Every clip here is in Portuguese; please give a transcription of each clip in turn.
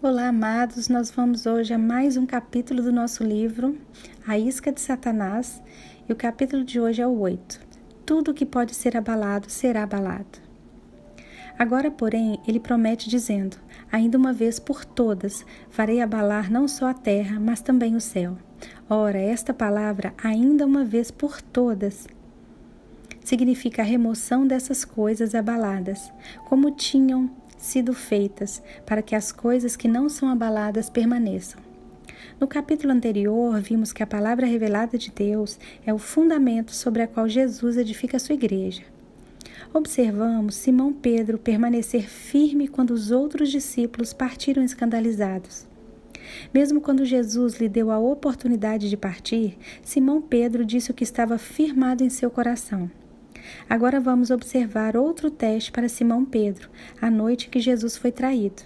Olá, amados, nós vamos hoje a mais um capítulo do nosso livro, A Isca de Satanás, e o capítulo de hoje é o 8. Tudo que pode ser abalado, será abalado. Agora, porém, ele promete dizendo, ainda uma vez por todas, farei abalar não só a terra, mas também o céu. Ora, esta palavra, ainda uma vez por todas, significa a remoção dessas coisas abaladas, como tinham sido feitas, para que as coisas que não são abaladas permaneçam. No capítulo anterior, vimos que a palavra revelada de Deus é o fundamento sobre a qual Jesus edifica a sua igreja. Observamos Simão Pedro permanecer firme quando os outros discípulos partiram escandalizados. Mesmo quando Jesus lhe deu a oportunidade de partir, Simão Pedro disse o que estava firmado em seu coração. Agora vamos observar outro teste para Simão Pedro, a noite que Jesus foi traído.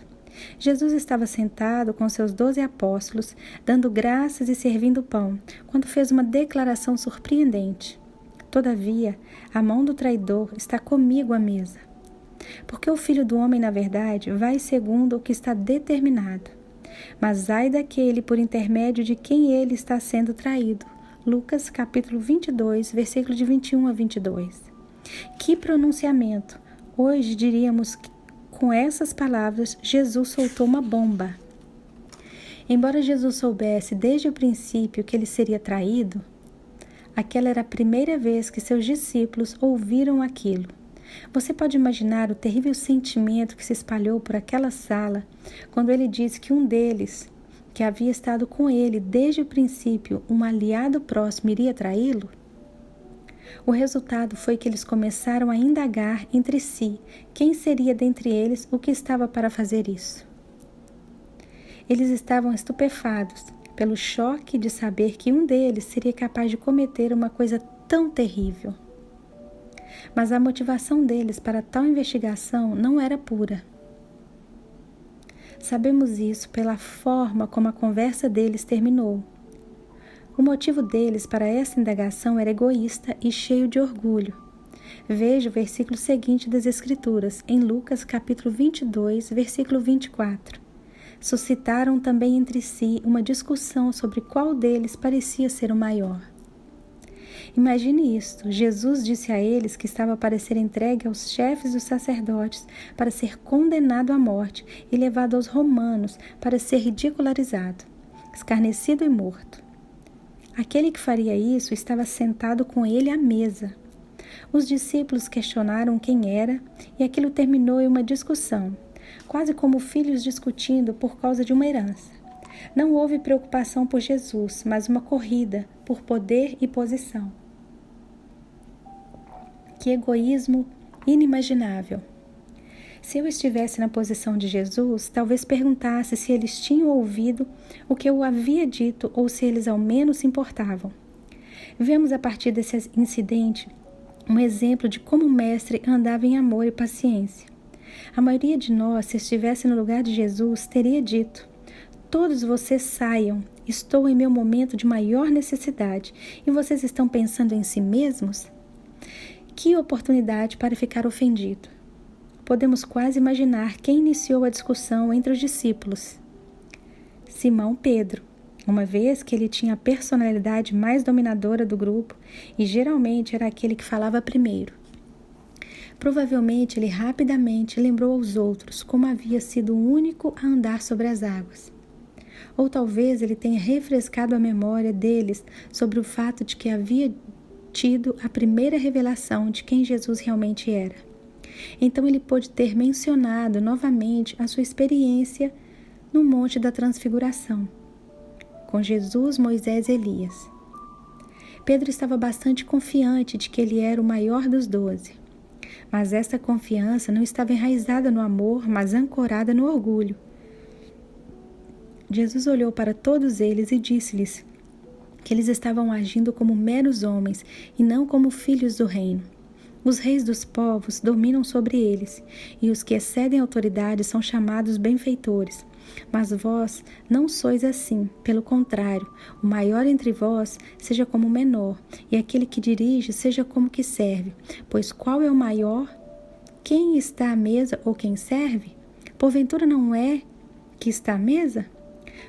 Jesus estava sentado com seus 12 apóstolos, dando graças e servindo pão, quando fez uma declaração surpreendente. Todavia, a mão do traidor está comigo à mesa. Porque o Filho do Homem, na verdade, vai segundo o que está determinado. Mas ai daquele por intermédio de quem ele está sendo traído. Lucas capítulo 22, versículo de 21 a 22. Que pronunciamento! Hoje diríamos que com essas palavras Jesus soltou uma bomba. Embora Jesus soubesse desde o princípio que ele seria traído, aquela era a primeira vez que seus discípulos ouviram aquilo. Você pode imaginar o terrível sentimento que se espalhou por aquela sala quando ele disse que um deles, que havia estado com ele desde o princípio, um aliado próximo, iria traí-lo? O resultado foi que eles começaram a indagar entre si quem seria dentre eles o que estava para fazer isso. Eles estavam estupefatos pelo choque de saber que um deles seria capaz de cometer uma coisa tão terrível. Mas a motivação deles para tal investigação não era pura. Sabemos isso pela forma como a conversa deles terminou. O motivo deles para essa indagação era egoísta e cheio de orgulho. Veja o versículo seguinte das Escrituras, em Lucas capítulo 22, versículo 24. Suscitaram também entre si uma discussão sobre qual deles parecia ser o maior. Imagine isto, Jesus disse a eles que estava para ser entregue aos chefes dos sacerdotes, para ser condenado à morte e levado aos romanos para ser ridicularizado, escarnecido e morto. Aquele que faria isso estava sentado com ele à mesa. Os discípulos questionaram quem era e aquilo terminou em uma discussão, quase como filhos discutindo por causa de uma herança. Não houve preocupação por Jesus, mas uma corrida por poder e posição. Que egoísmo inimaginável! Se eu estivesse na posição de Jesus, talvez perguntasse se eles tinham ouvido o que eu havia dito ou se eles ao menos se importavam. Vemos a partir desse incidente um exemplo de como o mestre andava em amor e paciência. A maioria de nós, se estivesse no lugar de Jesus, teria dito: todos vocês saiam, estou em meu momento de maior necessidade e vocês estão pensando em si mesmos? Que oportunidade para ficar ofendido! Podemos quase imaginar quem iniciou a discussão entre os discípulos. Simão Pedro, uma vez que ele tinha a personalidade mais dominadora do grupo e geralmente era aquele que falava primeiro. Provavelmente ele rapidamente lembrou aos outros como havia sido o único a andar sobre as águas. Ou talvez ele tenha refrescado a memória deles sobre o fato de que havia tido a primeira revelação de quem Jesus realmente era. Então ele pôde ter mencionado novamente a sua experiência no Monte da Transfiguração, com Jesus, Moisés e Elias. Pedro estava bastante confiante de que ele era o maior dos 12. Mas essa confiança não estava enraizada no amor, mas ancorada no orgulho. Jesus olhou para todos eles e disse-lhes que eles estavam agindo como meros homens e não como filhos do reino. Os reis dos povos dominam sobre eles, e os que excedem autoridade são chamados benfeitores. Mas vós não sois assim, pelo contrário, o maior entre vós seja como o menor, e aquele que dirige seja como que serve. Pois qual é o maior? Quem está à mesa ou quem serve? Porventura não é que está à mesa?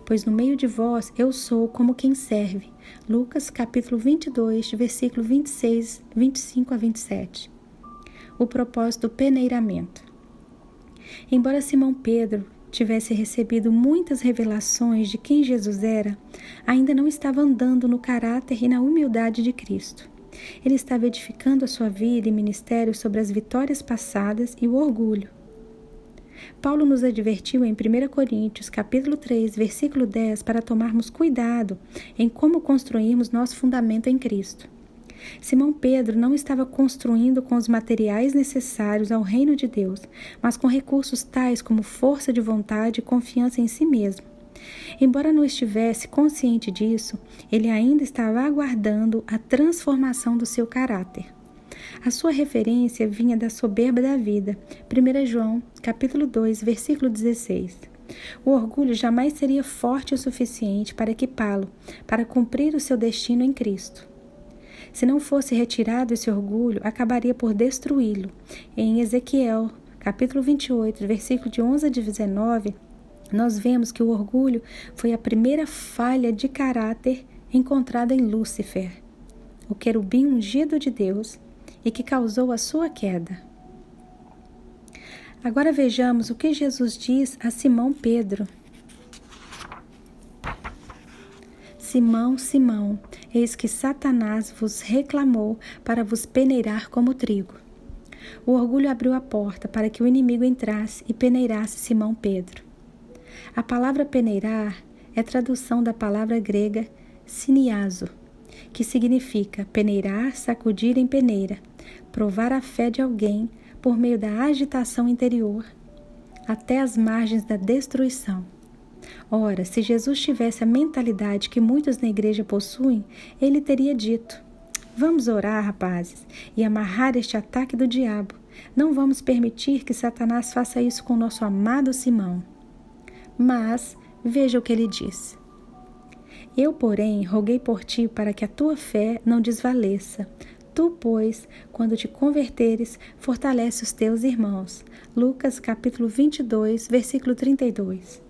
Pois no meio de vós eu sou como quem serve. Lucas capítulo 22, versículo 26, 25 a 27. O propósito do peneiramento. Embora Simão Pedro tivesse recebido muitas revelações de quem Jesus era, ainda não estava andando no caráter e na humildade de Cristo. Ele estava edificando a sua vida e ministério sobre as vitórias passadas e o orgulho. Paulo nos advertiu em 1 Coríntios, capítulo 3, versículo 10, para tomarmos cuidado em como construirmos nosso fundamento em Cristo. Simão Pedro não estava construindo com os materiais necessários ao reino de Deus, mas com recursos tais como força de vontade e confiança em si mesmo. Embora não estivesse consciente disso, ele ainda estava aguardando a transformação do seu caráter. A sua referência vinha da soberba da vida. 1 João, capítulo 2, versículo 16. O orgulho jamais seria forte o suficiente para equipá-lo, para cumprir o seu destino em Cristo. Se não fosse retirado esse orgulho, acabaria por destruí-lo. Em Ezequiel, capítulo 28, versículo de 11 a 19, nós vemos que o orgulho foi a primeira falha de caráter encontrada em Lúcifer, o querubim ungido de Deus, e que causou a sua queda. Agora vejamos o que Jesus diz a Simão Pedro. Simão, Simão, eis que Satanás vos reclamou para vos peneirar como trigo. O orgulho abriu a porta para que o inimigo entrasse e peneirasse Simão Pedro. A palavra peneirar é tradução da palavra grega siniazo, que significa peneirar, sacudir em peneira, provar a fé de alguém por meio da agitação interior, até as margens da destruição. Ora, se Jesus tivesse a mentalidade que muitos na igreja possuem, ele teria dito: vamos orar, rapazes, e amarrar este ataque do diabo. Não vamos permitir que Satanás faça isso com nosso amado Simão. Mas, veja o que ele diz. Eu, porém, roguei por ti para que a tua fé não desvaleça. Tu, pois, quando te converteres, fortalece os teus irmãos. Lucas, capítulo 22, versículo 32.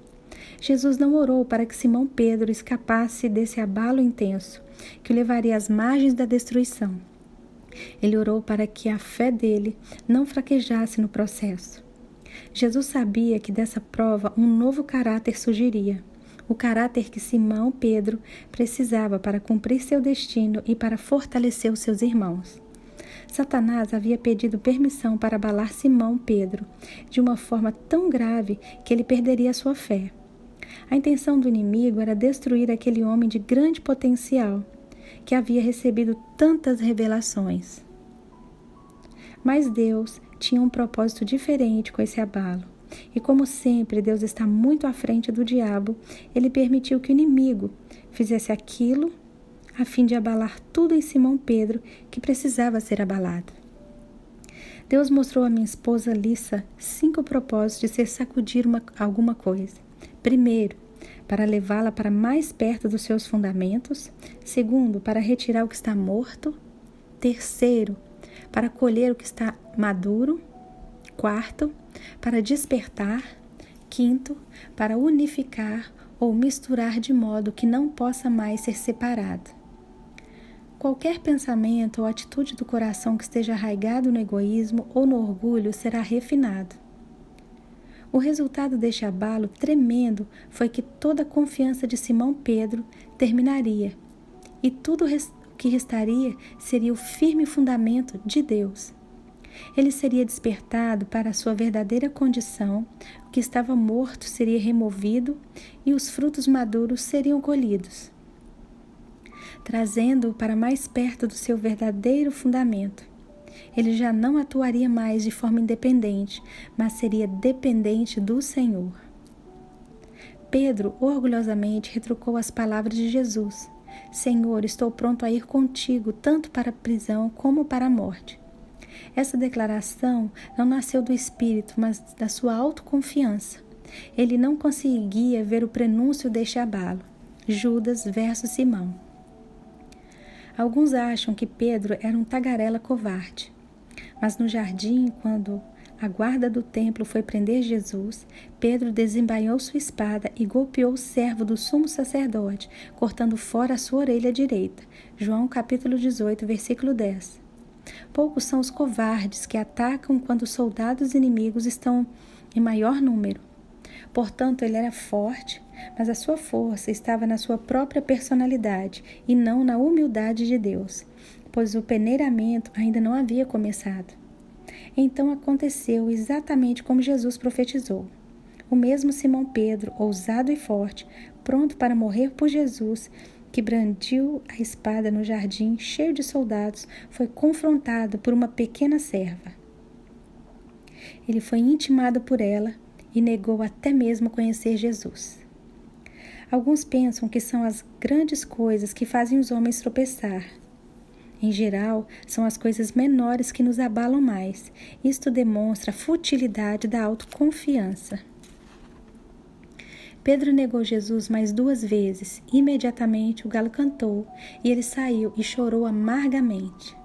Jesus não orou para que Simão Pedro escapasse desse abalo intenso, que o levaria às margens da destruição. Ele orou para que a fé dele não fraquejasse no processo. Jesus sabia que dessa prova um novo caráter surgiria, o caráter que Simão Pedro precisava para cumprir seu destino e para fortalecer os seus irmãos. Satanás havia pedido permissão para abalar Simão Pedro de uma forma tão grave que ele perderia sua fé. A intenção do inimigo era destruir aquele homem de grande potencial, que havia recebido tantas revelações. Mas Deus tinha um propósito diferente com esse abalo. E como sempre, Deus está muito à frente do diabo, ele permitiu que o inimigo fizesse aquilo a fim de abalar tudo em Simão Pedro que precisava ser abalado. Deus mostrou à minha esposa Lissa 5 propósitos de ser sacudir alguma coisa. Primeiro, para levá-la para mais perto dos seus fundamentos. Segundo, para retirar o que está morto. Terceiro, para colher o que está maduro. Quarto, para despertar. Quinto, para unificar ou misturar de modo que não possa mais ser separado. Qualquer pensamento ou atitude do coração que esteja arraigado no egoísmo ou no orgulho será refinado. O resultado deste abalo tremendo foi que toda a confiança de Simão Pedro terminaria, e tudo o que restaria seria o firme fundamento de Deus. Ele seria despertado para a sua verdadeira condição, o que estava morto seria removido e os frutos maduros seriam colhidos, trazendo-o para mais perto do seu verdadeiro fundamento. Ele já não atuaria mais de forma independente, mas seria dependente do Senhor. Pedro orgulhosamente retrucou as palavras de Jesus: Senhor, estou pronto a ir contigo, tanto para a prisão como para a morte. Essa declaração não nasceu do espírito, mas da sua autoconfiança. Ele não conseguia ver o prenúncio deste abalo. Judas versus Simão. Alguns acham que Pedro era um tagarela covarde. Mas no jardim, quando a guarda do templo foi prender Jesus, Pedro desembainhou sua espada e golpeou o servo do sumo sacerdote, cortando fora a sua orelha direita. João capítulo 18, versículo 10. Poucos são os covardes que atacam quando os soldados inimigos estão em maior número. Portanto, ele era forte, mas a sua força estava na sua própria personalidade e não na humildade de Deus, pois o peneiramento ainda não havia começado. Então aconteceu exatamente como Jesus profetizou. O mesmo Simão Pedro, ousado e forte, pronto para morrer por Jesus, que brandiu a espada no jardim cheio de soldados, foi confrontado por uma pequena serva. Ele foi intimado por ela e negou até mesmo conhecer Jesus. Alguns pensam que são as grandes coisas que fazem os homens tropeçar. Em geral, são as coisas menores que nos abalam mais. Isto demonstra a futilidade da autoconfiança. Pedro negou Jesus mais 2 vezes. Imediatamente o galo cantou e ele saiu e chorou amargamente.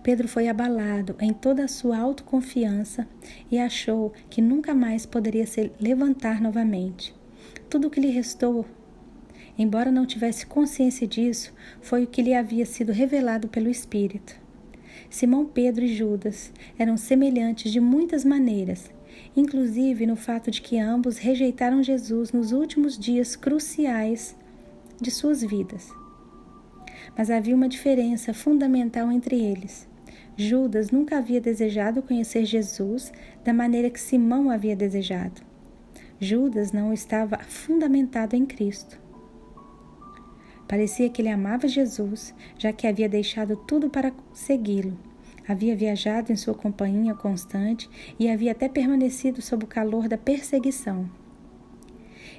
Pedro foi abalado em toda a sua autoconfiança e achou que nunca mais poderia se levantar novamente. Tudo o que lhe restou, embora não tivesse consciência disso, foi o que lhe havia sido revelado pelo Espírito. Simão Pedro e Judas eram semelhantes de muitas maneiras, inclusive no fato de que ambos rejeitaram Jesus nos últimos dias cruciais de suas vidas. Mas havia uma diferença fundamental entre eles. Judas nunca havia desejado conhecer Jesus da maneira que Simão havia desejado. Judas não estava fundamentado em Cristo. Parecia que ele amava Jesus, já que havia deixado tudo para segui-lo. Havia viajado em sua companhia constante e havia até permanecido sob o calor da perseguição.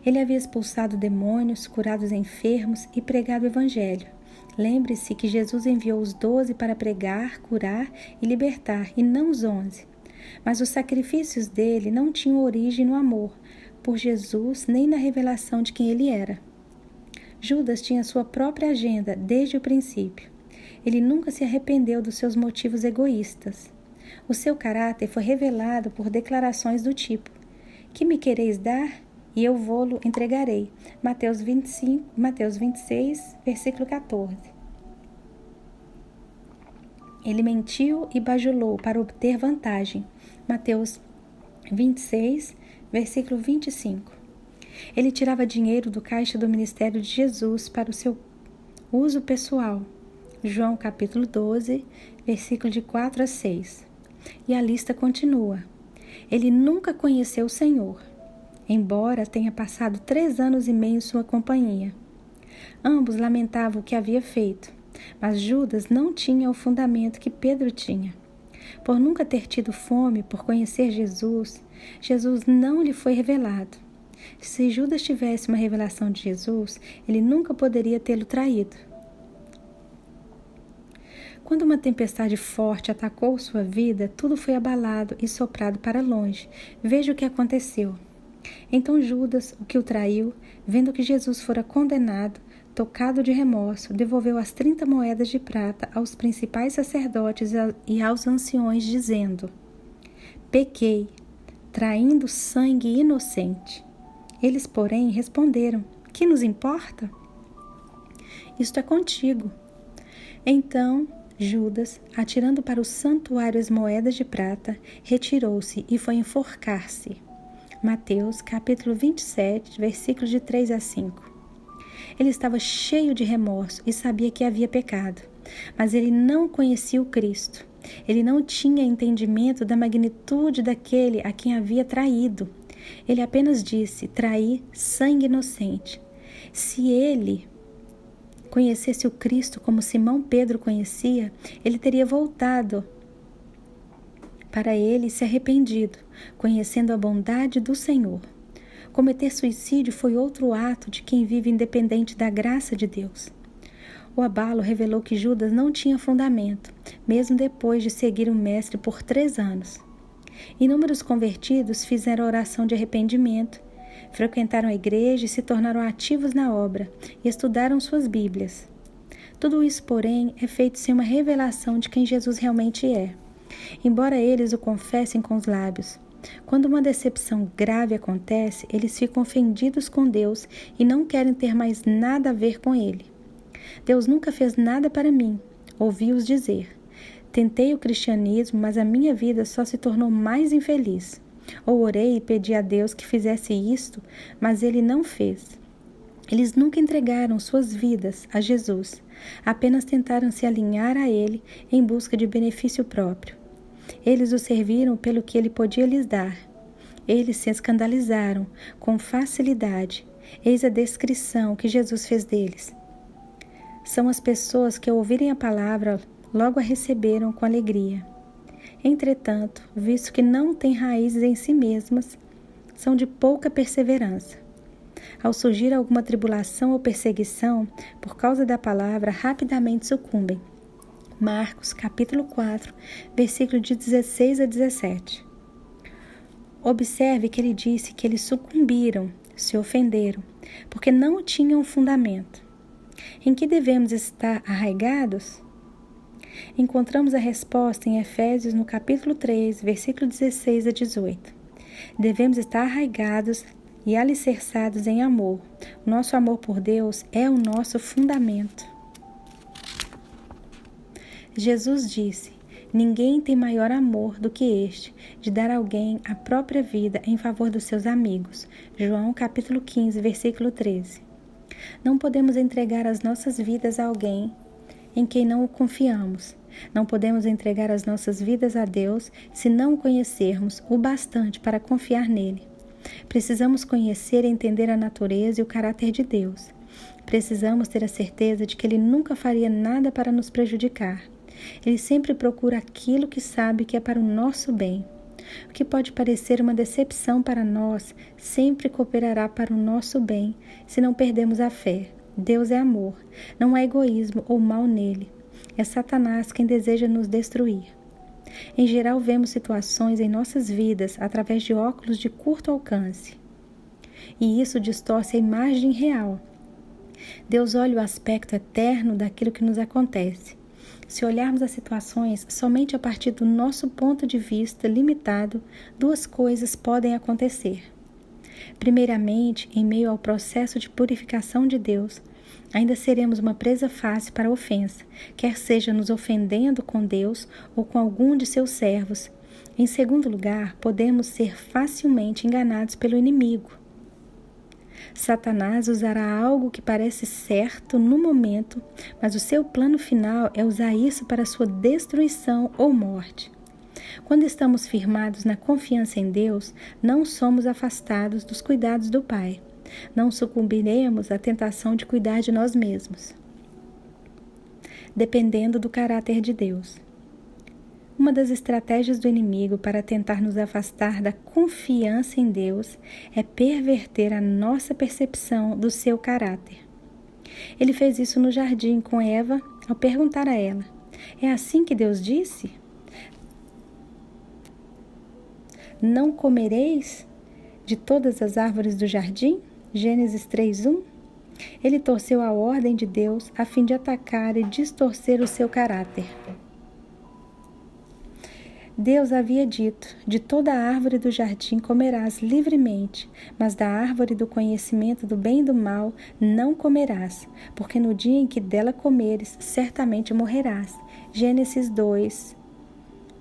Ele havia expulsado demônios, curado os enfermos e pregado o Evangelho. Lembre-se que Jesus enviou os 12 para pregar, curar e libertar, e não os 11. Mas os sacrifícios dele não tinham origem no amor por Jesus nem na revelação de quem ele era. Judas tinha sua própria agenda desde o princípio. Ele nunca se arrependeu dos seus motivos egoístas. O seu caráter foi revelado por declarações do tipo: "Que me quereis dar? E eu vô-lo entregarei." Mateus 26, versículo 14. Ele mentiu e bajulou para obter vantagem. Mateus 26, versículo 25. Ele tirava dinheiro do caixa do ministério de Jesus para o seu uso pessoal. João capítulo 12, versículo de 4 a 6. E a lista continua. Ele nunca conheceu o Senhor, embora tenha passado 3 anos e meio em sua companhia. Ambos lamentavam o que havia feito, mas Judas não tinha o fundamento que Pedro tinha. Por nunca ter tido fome por conhecer Jesus, Jesus não lhe foi revelado. Se Judas tivesse uma revelação de Jesus, ele nunca poderia tê-lo traído. Quando uma tempestade forte atacou sua vida, tudo foi abalado e soprado para longe. Veja o que aconteceu. Então Judas, o que o traiu, vendo que Jesus fora condenado, tocado de remorso, devolveu as 30 moedas de prata aos principais sacerdotes e aos anciões, dizendo: "Pequei, traindo sangue inocente." Eles, porém, responderam: "Que nos importa? Isto é contigo." Então Judas, atirando para o santuário as moedas de prata, retirou-se e foi enforcar-se. Mateus, capítulo 27, versículos de 3 a 5. Ele estava cheio de remorso e sabia que havia pecado, mas ele não conhecia o Cristo. Ele não tinha entendimento da magnitude daquele a quem havia traído. Ele apenas disse: "Traí sangue inocente." Se ele conhecesse o Cristo como Simão Pedro conhecia, ele teria voltado para ele e se arrependido, conhecendo a bondade do Senhor. Cometer suicídio foi outro ato de quem vive independente da graça de Deus. O abalo revelou que Judas não tinha fundamento, mesmo depois de seguir o Mestre por 3 anos. Inúmeros convertidos fizeram oração de arrependimento, frequentaram a igreja e se tornaram ativos na obra e estudaram suas Bíblias. Tudo isso, porém, é feito sem uma revelação de quem Jesus realmente é. Embora eles o confessem com os lábios, quando uma decepção grave acontece, eles ficam ofendidos com Deus e não querem ter mais nada a ver com Ele. Deus nunca fez nada para mim, ouvi-os dizer. Tentei o cristianismo, mas a minha vida só se tornou mais infeliz. Ou orei e pedi a Deus que fizesse isto, mas Ele não fez. Eles nunca entregaram suas vidas a Jesus, apenas tentaram se alinhar a Ele em busca de benefício próprio. Eles o serviram pelo que Ele podia lhes dar. Eles se escandalizaram com facilidade. Eis a descrição que Jesus fez deles. São as pessoas que, ao ouvirem a palavra, logo a receberam com alegria. Entretanto, visto que não têm raízes em si mesmas, são de pouca perseverança. Ao surgir alguma tribulação ou perseguição, por causa da palavra, rapidamente sucumbem. Marcos, capítulo 4, versículo de 16 a 17. Observe que ele disse que eles sucumbiram, se ofenderam, porque não tinham fundamento. Em que devemos estar arraigados? Encontramos a resposta em Efésios, no capítulo 3, versículo 16 a 18. Devemos estar arraigados e alicerçados em amor. Nosso amor por Deus é o nosso fundamento. Jesus disse: ninguém tem maior amor do que este, de dar a alguém a própria vida em favor dos seus amigos. João capítulo 15, versículo 13. Não podemos entregar as nossas vidas a alguém em quem não o confiamos. Não podemos entregar as nossas vidas a Deus se não o conhecermos o bastante para confiar nele. Precisamos conhecer e entender a natureza e o caráter de Deus. Precisamos ter a certeza de que Ele nunca faria nada para nos prejudicar. Ele sempre procura aquilo que sabe que é para o nosso bem. O que pode parecer uma decepção para nós, sempre cooperará para o nosso bem, se não perdemos a fé. Deus é amor, não há egoísmo ou mal nele. É Satanás quem deseja nos destruir. Em geral, vemos situações em nossas vidas através de óculos de curto alcance. E isso distorce a imagem real. Deus olha o aspecto eterno daquilo que nos acontece. Se olharmos as situações somente a partir do nosso ponto de vista limitado, duas coisas podem acontecer. Primeiramente, em meio ao processo de purificação de Deus, ainda seremos uma presa fácil para a ofensa, quer seja nos ofendendo com Deus ou com algum de seus servos. Em segundo lugar, podemos ser facilmente enganados pelo inimigo. Satanás usará algo que parece certo no momento, mas o seu plano final é usar isso para sua destruição ou morte. Quando estamos firmados na confiança em Deus, não somos afastados dos cuidados do Pai. Não sucumbiremos à tentação de cuidar de nós mesmos, dependendo do caráter de Deus. Uma das estratégias do inimigo para tentar nos afastar da confiança em Deus é perverter a nossa percepção do seu caráter. Ele fez isso no jardim com Eva ao perguntar a ela: é assim que Deus disse? Não comereis de todas as árvores do jardim? Gênesis 3:1. Ele torceu a ordem de Deus a fim de atacar e distorcer o seu caráter. Deus havia dito: de toda a árvore do jardim comerás livremente, mas da árvore do conhecimento do bem e do mal não comerás, porque no dia em que dela comeres, certamente morrerás. Gênesis 2,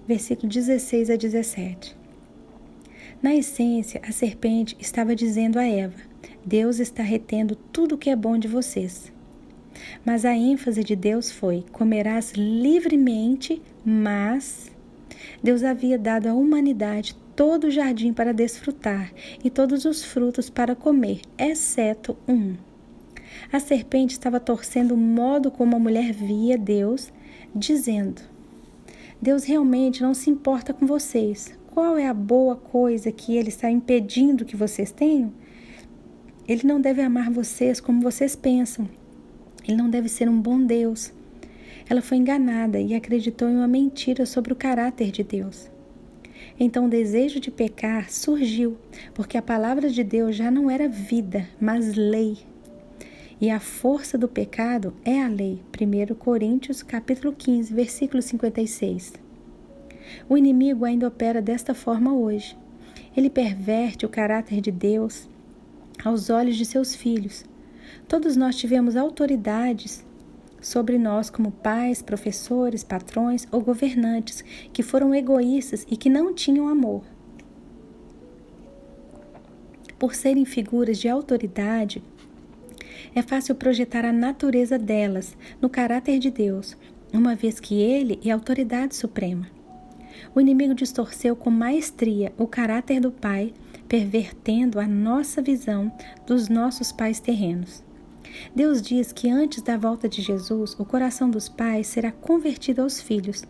versículo 16 a 17. Na essência, a serpente estava dizendo a Eva: Deus está retendo tudo o que é bom de vocês. Mas a ênfase de Deus foi: comerás livremente, mas Deus havia dado à humanidade todo o jardim para desfrutar e todos os frutos para comer, exceto um. A serpente estava torcendo o modo como a mulher via Deus, dizendo: Deus realmente não se importa com vocês. Qual é a boa coisa que Ele está impedindo que vocês tenham? Ele não deve amar vocês como vocês pensam. Ele não deve ser um bom Deus. Ela foi enganada e acreditou em uma mentira sobre o caráter de Deus. Então o desejo de pecar surgiu, porque a palavra de Deus já não era vida, mas lei. E a força do pecado é a lei. 1 Coríntios capítulo 15, versículo 56. O inimigo ainda opera desta forma hoje. Ele perverte o caráter de Deus aos olhos de seus filhos. Todos nós tivemos autoridades sobre nós como pais, professores, patrões ou governantes que foram egoístas e que não tinham amor. Por serem figuras de autoridade, é fácil projetar a natureza delas no caráter de Deus, uma vez que Ele é a autoridade suprema. O inimigo distorceu com maestria o caráter do Pai, pervertendo a nossa visão dos nossos pais terrenos. Deus diz que antes da volta de Jesus, o coração dos pais será convertido aos filhos.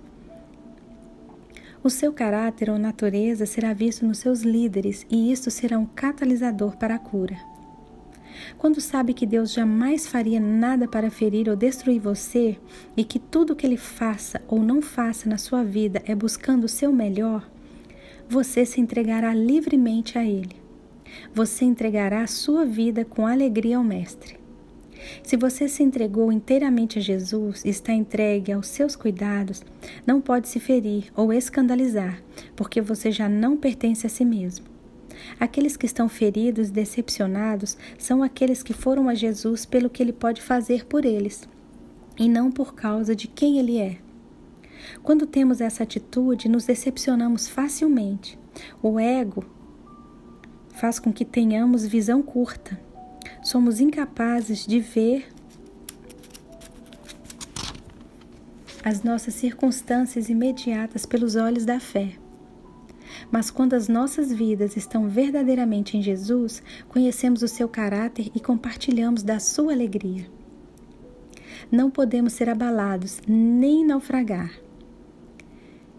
O seu caráter ou natureza será visto nos seus líderes e isto será um catalisador para a cura. Quando sabe que Deus jamais faria nada para ferir ou destruir você e que tudo que Ele faça ou não faça na sua vida é buscando o seu melhor, você se entregará livremente a Ele. Você entregará a sua vida com alegria ao Mestre. Se você se entregou inteiramente a Jesus e está entregue aos seus cuidados, não pode se ferir ou escandalizar, porque você já não pertence a si mesmo. Aqueles que estão feridos e decepcionados são aqueles que foram a Jesus pelo que Ele pode fazer por eles, e não por causa de quem Ele é. Quando temos essa atitude, nos decepcionamos facilmente. O ego faz com que tenhamos visão curta. Somos incapazes de ver as nossas circunstâncias imediatas pelos olhos da fé. Mas quando as nossas vidas estão verdadeiramente em Jesus, conhecemos o seu caráter e compartilhamos da sua alegria. Não podemos ser abalados, nem naufragar.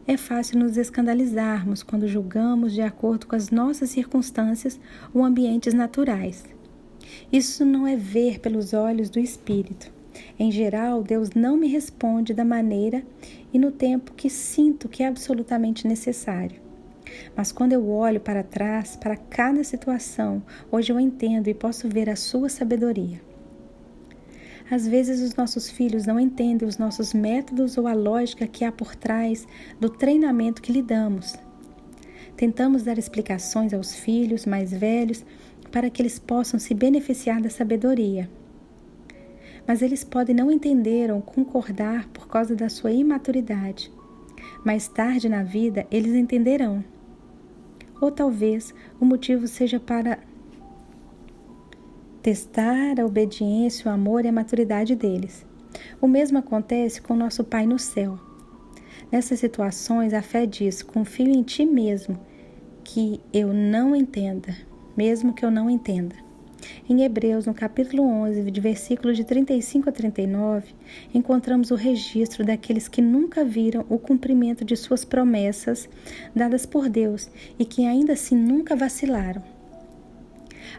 É fácil nos escandalizarmos quando julgamos de acordo com as nossas circunstâncias ou ambientes naturais. Isso não é ver pelos olhos do Espírito. Em geral, Deus não me responde da maneira e no tempo que sinto que é absolutamente necessário. Mas quando eu olho para trás, para cada situação, hoje eu entendo e posso ver a sua sabedoria. Às vezes os nossos filhos não entendem os nossos métodos ou a lógica que há por trás do treinamento que lhe damos. Tentamos dar explicações aos filhos mais velhos para que eles possam se beneficiar da sabedoria. Mas eles podem não entender ou concordar por causa da sua imaturidade. Mais tarde na vida, eles entenderão. Ou talvez o motivo seja para testar a obediência, o amor e a maturidade deles. O mesmo acontece com nosso Pai no céu. Nessas situações, a fé diz: confio em ti mesmo, que eu não entenda, mesmo que eu não entenda. Em Hebreus, no capítulo 11, de versículos de 35 a 39, encontramos o registro daqueles que nunca viram o cumprimento de suas promessas dadas por Deus e que ainda assim nunca vacilaram.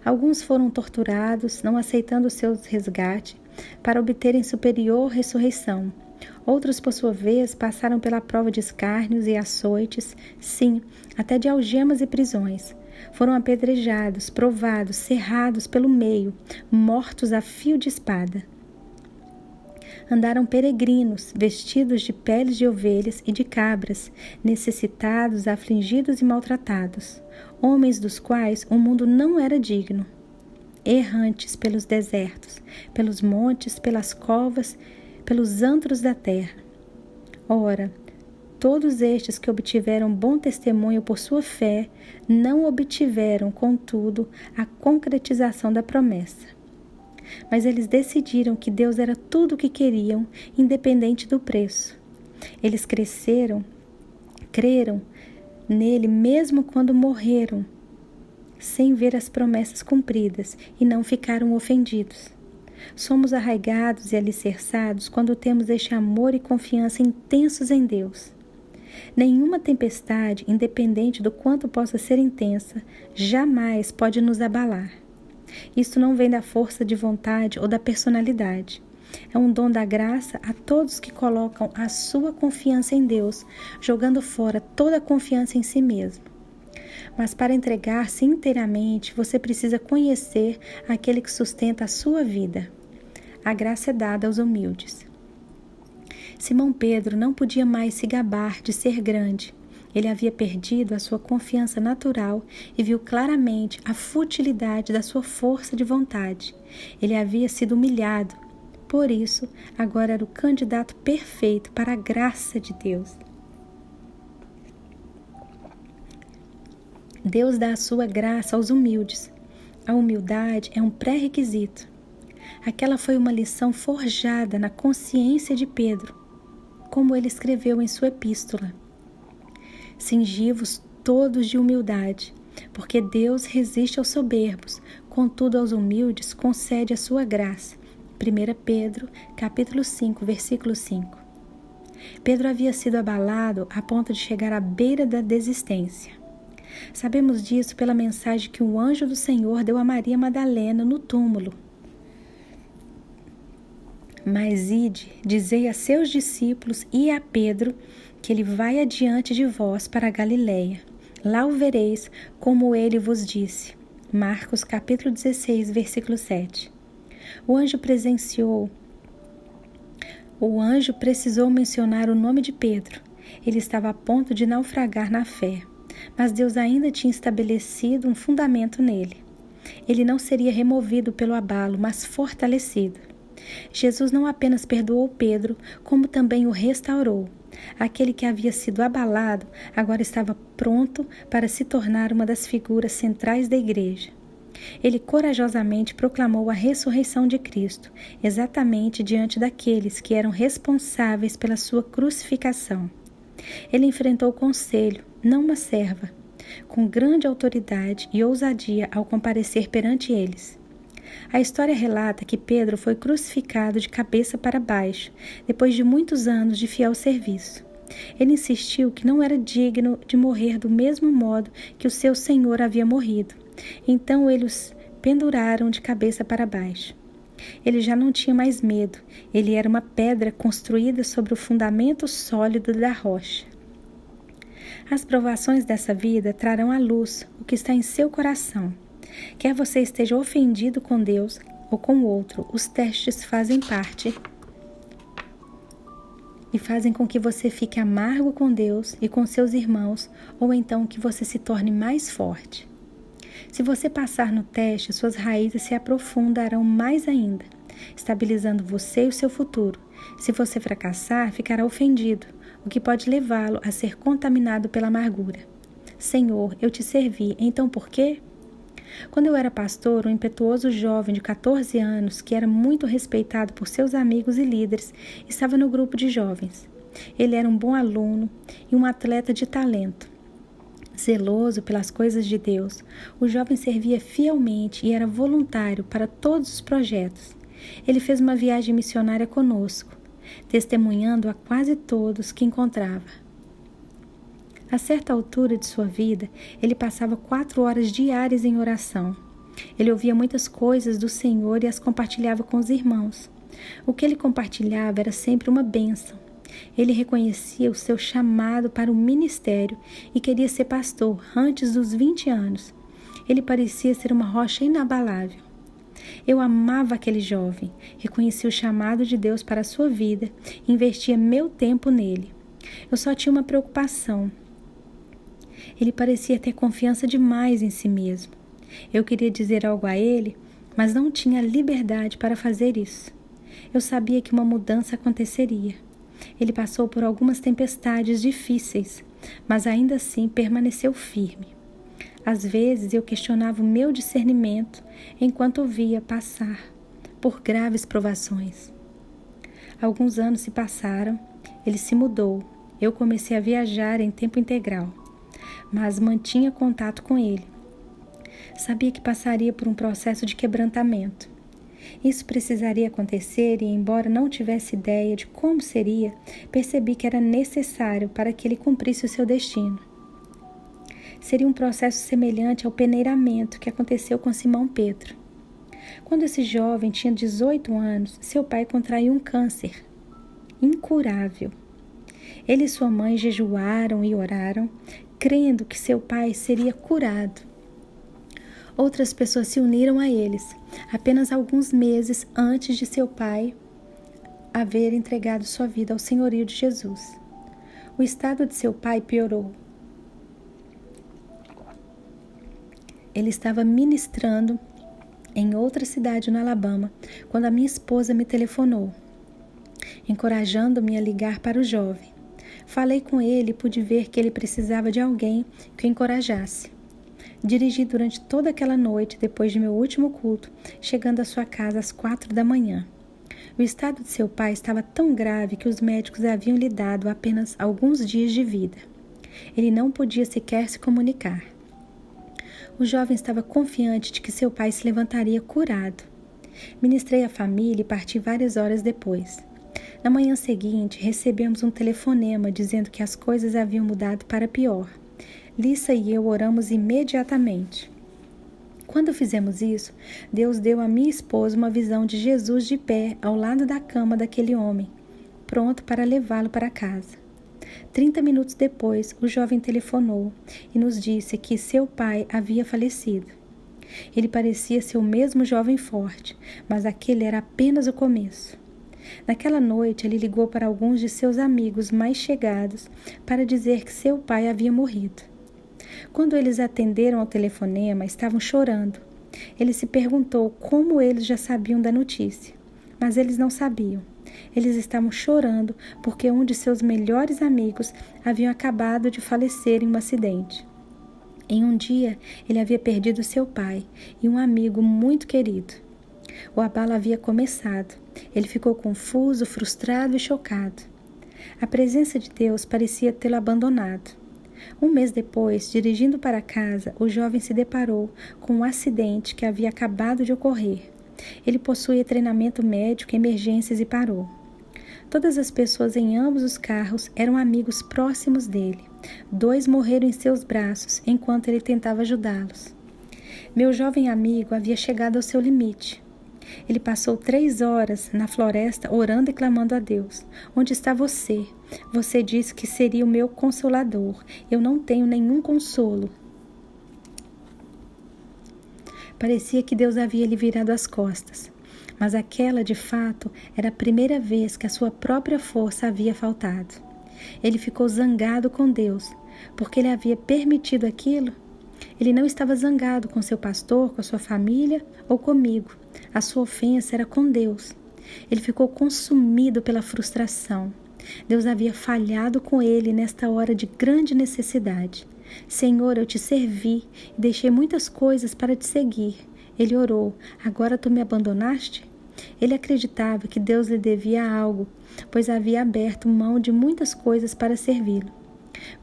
Alguns foram torturados, não aceitando o seu resgate, para obterem superior ressurreição. Outros, por sua vez, passaram pela prova de escárnios e açoites, sim, até de algemas e prisões. Foram apedrejados, provados, cerrados pelo meio, mortos a fio de espada. Andaram peregrinos, vestidos de peles de ovelhas e de cabras, necessitados, afligidos e maltratados, homens dos quais o mundo não era digno. Errantes pelos desertos, pelos montes, pelas covas, pelos antros da terra. Ora, todos estes que obtiveram bom testemunho por sua fé, não obtiveram, contudo, a concretização da promessa. Mas eles decidiram que Deus era tudo o que queriam, independente do preço. Eles creram nele mesmo quando morreram, sem ver as promessas cumpridas, e não ficaram ofendidos. Somos arraigados e alicerçados quando temos este amor e confiança intensos em Deus. Nenhuma tempestade, independente do quanto possa ser intensa, jamais pode nos abalar. Isto não vem da força de vontade ou da personalidade. É um dom da graça a todos que colocam a sua confiança em Deus, jogando fora toda a confiança em si mesmo. Mas para entregar-se inteiramente, você precisa conhecer aquele que sustenta a sua vida. A graça é dada aos humildes. Simão Pedro não podia mais se gabar de ser grande. Ele havia perdido a sua confiança natural e viu claramente a futilidade da sua força de vontade. Ele havia sido humilhado. Por isso, agora era o candidato perfeito para a graça de Deus. Deus dá a sua graça aos humildes. A humildade é um pré-requisito. Aquela foi uma lição forjada na consciência de Pedro, como ele escreveu em sua epístola. Cingi-vos todos de humildade, porque Deus resiste aos soberbos, contudo aos humildes concede a sua graça. 1 Pedro, capítulo 5, versículo 5. Pedro havia sido abalado a ponto de chegar à beira da desistência. Sabemos disso pela mensagem que um anjo do Senhor deu a Maria Madalena no túmulo. Mas ide, dizei a seus discípulos e a Pedro que ele vai adiante de vós para a Galileia. Lá o vereis, como ele vos disse. Marcos capítulo 16, versículo 7. O anjo precisou mencionar o nome de Pedro. Ele estava a ponto de naufragar na fé, mas Deus ainda tinha estabelecido um fundamento nele. Ele não seria removido pelo abalo, mas fortalecido. Jesus não apenas perdoou Pedro, como também o restaurou. Aquele que havia sido abalado agora estava pronto para se tornar uma das figuras centrais da igreja. Ele corajosamente proclamou a ressurreição de Cristo, exatamente diante daqueles que eram responsáveis pela sua crucificação. Ele enfrentou o conselho, não uma serva, com grande autoridade e ousadia ao comparecer perante eles. A história relata que Pedro foi crucificado de cabeça para baixo, depois de muitos anos de fiel serviço. Ele insistiu que não era digno de morrer do mesmo modo que o seu Senhor havia morrido. Então eles penduraram de cabeça para baixo. Ele já não tinha mais medo. Ele era uma pedra construída sobre o fundamento sólido da rocha. As provações dessa vida trarão à luz o que está em seu coração. Quer você esteja ofendido com Deus ou com o outro, os testes fazem parte e fazem com que você fique amargo com Deus e com seus irmãos, ou então que você se torne mais forte. Se você passar no teste, suas raízes se aprofundarão mais ainda, estabilizando você e o seu futuro. Se você fracassar, ficará ofendido, o que pode levá-lo a ser contaminado pela amargura. Senhor, eu te servi, então por quê? Quando eu era pastor, um impetuoso jovem de 14 anos, que era muito respeitado por seus amigos e líderes, estava no grupo de jovens. Ele era um bom aluno e um atleta de talento. Zeloso pelas coisas de Deus, o jovem servia fielmente e era voluntário para todos os projetos. Ele fez uma viagem missionária conosco, testemunhando a quase todos que encontrava. A certa altura de sua vida, ele passava 4 horas diárias em oração. Ele ouvia muitas coisas do Senhor e as compartilhava com os irmãos. O que ele compartilhava era sempre uma bênção. Ele reconhecia o seu chamado para o ministério e queria ser pastor antes dos 20 anos. Ele parecia ser uma rocha inabalável. Eu amava aquele jovem, reconhecia o chamado de Deus para a sua vida e investia meu tempo nele. Eu só tinha uma preocupação. Ele parecia ter confiança demais em si mesmo. Eu queria dizer algo a ele, mas não tinha liberdade para fazer isso. Eu sabia que uma mudança aconteceria. Ele passou por algumas tempestades difíceis, mas ainda assim permaneceu firme. Às vezes eu questionava o meu discernimento enquanto o via passar por graves provações. Alguns anos se passaram, ele se mudou. Eu comecei a viajar em tempo integral, mas mantinha contato com ele. Sabia que passaria por um processo de quebrantamento. Isso precisaria acontecer e, embora não tivesse ideia de como seria, percebi que era necessário para que ele cumprisse o seu destino. Seria um processo semelhante ao peneiramento que aconteceu com Simão Pedro. Quando esse jovem tinha 18 anos, seu pai contraiu um câncer incurável. Ele e sua mãe jejuaram e oraram, crendo que seu pai seria curado. Outras pessoas se uniram a eles, apenas alguns meses antes de seu pai haver entregado sua vida ao senhorio de Jesus. O estado de seu pai piorou. ele estava ministrando em outra cidade no Alabama, quando a minha esposa me telefonou, encorajando-me a ligar para o jovem. Falei com ele e pude ver que ele precisava de alguém que o encorajasse. Dirigi durante toda aquela noite depois de meu último culto, chegando à sua casa às 4 da manhã. O estado de seu pai estava tão grave que os médicos haviam lhe dado apenas alguns dias de vida. Ele não podia sequer se comunicar. O jovem estava confiante de que seu pai se levantaria curado. Ministrei a família e parti várias horas depois. Na manhã seguinte, recebemos um telefonema dizendo que as coisas haviam mudado para pior. Lissa e eu oramos imediatamente. Quando fizemos isso, Deus deu a minha esposa uma visão de Jesus de pé ao lado da cama daquele homem, pronto para levá-lo para casa. 30 minutos depois, o jovem telefonou e nos disse que seu pai havia falecido. Ele parecia ser o mesmo jovem forte, mas aquele era apenas o começo. Naquela noite, ele ligou para alguns de seus amigos mais chegados para dizer que seu pai havia morrido. Quando eles atenderam ao telefonema, estavam chorando. Ele se perguntou como eles já sabiam da notícia, mas eles não sabiam. Eles estavam chorando porque um de seus melhores amigos havia acabado de falecer em um acidente. Em um dia, ele havia perdido seu pai e um amigo muito querido. O abalo havia começado. Ele ficou confuso, frustrado e chocado. A presença de Deus parecia tê-lo abandonado. Um mês depois, dirigindo para casa, o jovem se deparou com um acidente que havia acabado de ocorrer. Ele possuía treinamento médico em emergências e parou. Todas as pessoas em ambos os carros eram amigos próximos dele. 2 morreram em seus braços enquanto ele tentava ajudá-los. Meu jovem amigo havia chegado ao seu limite. Ele passou 3 horas na floresta orando e clamando a Deus. Onde está você? Você disse que seria o meu consolador. Eu não tenho nenhum consolo. Parecia que Deus havia lhe virado as costas. Mas aquela, de fato, era a primeira vez que a sua própria força havia faltado. Ele ficou zangado com Deus, porque ele havia permitido aquilo. Ele não estava zangado com seu pastor, com a sua família ou comigo. A sua ofensa era com Deus. Ele ficou consumido pela frustração. Deus havia falhado com ele nesta hora de grande necessidade. Senhor, eu te servi e deixei muitas coisas para te seguir. Ele orou, agora tu me abandonaste? Ele acreditava que Deus lhe devia algo, pois havia aberto mão de muitas coisas para servi-lo.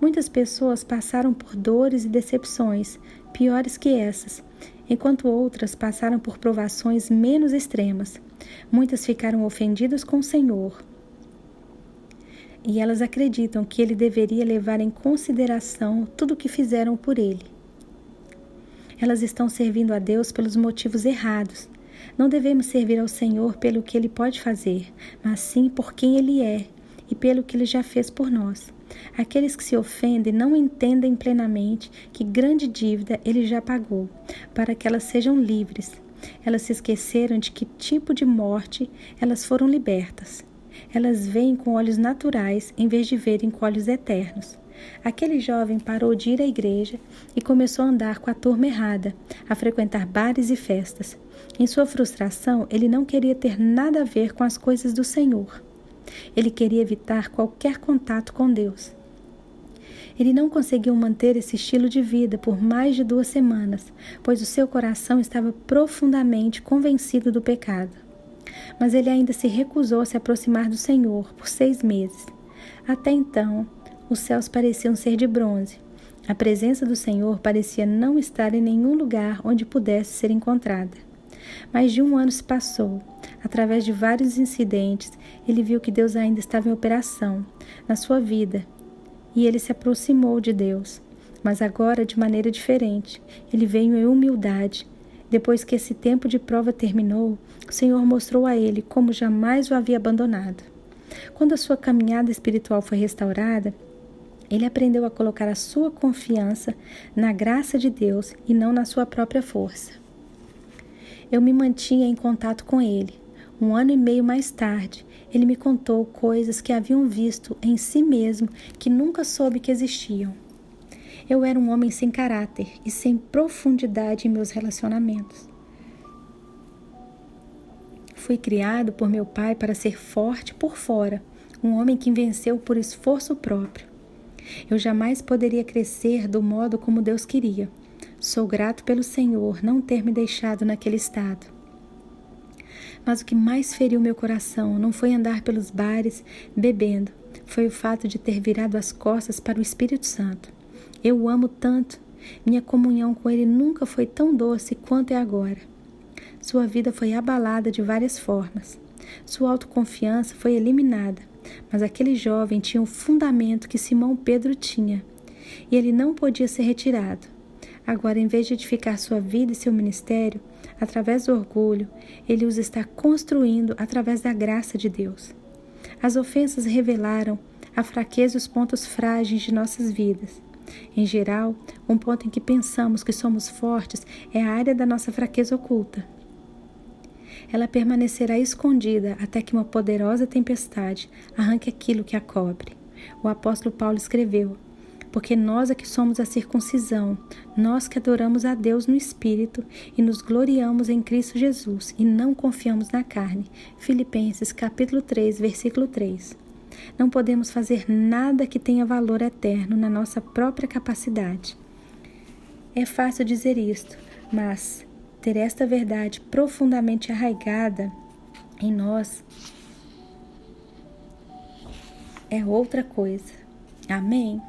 Muitas pessoas passaram por dores e decepções, piores que essas, enquanto outras passaram por provações menos extremas. Muitas ficaram ofendidas com o Senhor, e elas acreditam que ele deveria levar em consideração tudo o que fizeram por ele. Elas estão servindo a Deus pelos motivos errados. Não devemos servir ao Senhor pelo que Ele pode fazer, mas sim por quem Ele é e pelo que Ele já fez por nós. Aqueles que se ofendem não entendem plenamente que grande dívida Ele já pagou, para que elas sejam livres. Elas se esqueceram de que tipo de morte elas foram libertas. Elas veem com olhos naturais em vez de verem com olhos eternos. Aquele jovem parou de ir à igreja e começou a andar com a turma errada, a frequentar bares e festas. Em sua frustração, ele não queria ter nada a ver com as coisas do Senhor. Ele queria evitar qualquer contato com Deus. Ele não conseguiu manter esse estilo de vida por mais de 2 semanas, pois o seu coração estava profundamente convencido do pecado. Mas ele ainda se recusou a se aproximar do Senhor por 6 meses. Até então, os céus pareciam ser de bronze. A presença do Senhor parecia não estar em nenhum lugar onde pudesse ser encontrada. Mais de 1 ano se passou. Através de vários incidentes, ele viu que Deus ainda estava em operação na sua vida, e ele se aproximou de Deus. Mas agora, de maneira diferente, ele veio em humildade. Depois que esse tempo de prova terminou, o Senhor mostrou a ele como jamais o havia abandonado. Quando a sua caminhada espiritual foi restaurada, ele aprendeu a colocar a sua confiança na graça de Deus e não na sua própria força. Eu me mantinha em contato com ele. 1 ano e meio mais tarde, ele me contou coisas que haviam visto em si mesmo que nunca soube que existiam. Eu era um homem sem caráter e sem profundidade em meus relacionamentos. Fui criado por meu pai para ser forte por fora, um homem que venceu por esforço próprio. Eu jamais poderia crescer do modo como Deus queria. Sou grato pelo Senhor não ter me deixado naquele estado. Mas o que mais feriu meu coração não foi andar pelos bares bebendo, foi o fato de ter virado as costas para o Espírito Santo. Eu o amo tanto, minha comunhão com ele nunca foi tão doce quanto é agora. Sua vida foi abalada de várias formas. Sua autoconfiança foi eliminada, mas aquele jovem tinha o fundamento que Simão Pedro tinha, e ele não podia ser retirado. Agora, em vez de edificar sua vida e seu ministério, através do orgulho, ele os está construindo através da graça de Deus. As ofensas revelaram a fraqueza e os pontos frágeis de nossas vidas. Em geral, um ponto em que pensamos que somos fortes é a área da nossa fraqueza oculta. Ela permanecerá escondida até que uma poderosa tempestade arranque aquilo que a cobre. O apóstolo Paulo escreveu: porque nós é que somos a circuncisão, nós que adoramos a Deus no Espírito e nos gloriamos em Cristo Jesus e não confiamos na carne. Filipenses capítulo 3, versículo 3. Não podemos fazer nada que tenha valor eterno na nossa própria capacidade. É fácil dizer isto, mas ter esta verdade profundamente arraigada em nós é outra coisa. Amém?